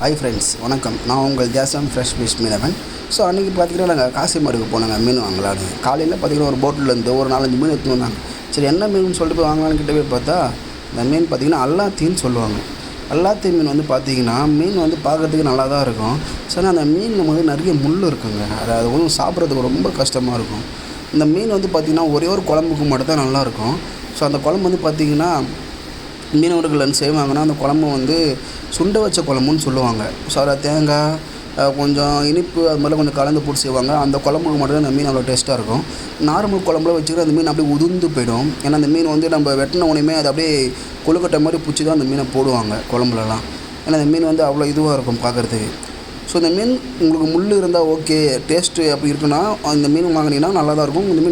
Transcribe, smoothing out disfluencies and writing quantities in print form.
Hi friends, வணக்கம். நான் உங்கள் தேசம் ஃப்ரெஷ் ஃபிஷ் மீனவன். ஸோ அன்றைக்கி பார்த்திங்கன்னா நாங்கள் காசிமேடுக்கு போனோங்க மீன் வாங்கலான்னு. காலையில் பார்த்திங்கன்னா ஒரு போட்டிலேருந்து ஒரு 4-5 மீன் எடுத்துன்னு வந்தாங்க. சரி என்ன மீன் சொல்லிட்டு போய் வாங்கலான்னு கிட்ட போய் பார்த்தா இந்த மீன் பார்த்திங்கன்னா அல்லாத்தின்னு சொல்லுவாங்க. அல்லாத்தி மீன் வந்து பார்த்திங்கன்னா மீன் வந்து பார்க்குறதுக்கு நல்லா தான் இருக்கும். ஸோ அந்த மீனில் வந்து நிறைய முள் இருக்குங்க. அது வந்து சாப்பிட்றதுக்கு ரொம்ப கஷ்டமாக இருக்கும். இந்த மீன் வந்து பார்த்திங்கன்னா ஒரே ஒரு குழம்புக்கு மட்டும் தான் நல்லாயிருக்கும். ஸோ அந்த குழம்பு வந்து பார்த்திங்கன்னா மீனவர்கள் செய்வாங்கன்னா அந்த குழம்பு வந்து சுண்டை வச்ச குழம்புன்னு சொல்லுவாங்க. ஸோ அதில் தேங்காய் கொஞ்சம் இனிப்பு அது மாதிரிலாம் கொஞ்சம் கலந்து போட்டு செய்வாங்க. அந்த குழம்புக்கு மட்டும் அந்த மீன் அவ்வளோ டேஸ்ட்டாக இருக்கும். நார்மல் குழம்புல வச்சுக்கிட்டு அந்த மீன் அப்படியே உதிர்ந்து போயிடும். ஏன்னா அந்த மீன் வந்து நம்ம வெட்டின உடனே அது அப்படியே கொழுக்கட்டை மாதிரி பிடிச்சி தான் அந்த மீனை போடுவாங்க குழம்புலலாம். ஏன்னா அந்த மீன் வந்து அவ்வளோ இதுவாக இருக்கும் பார்க்குறதுக்கு. ஸோ இந்த மீன் உங்களுக்கு முள் இருந்தால் ஓகே, டேஸ்ட்டு அப்படி இருக்குன்னா அந்த மீன் வாங்கினீங்கன்னா நல்லா தான் இருக்கும். இந்த மீன்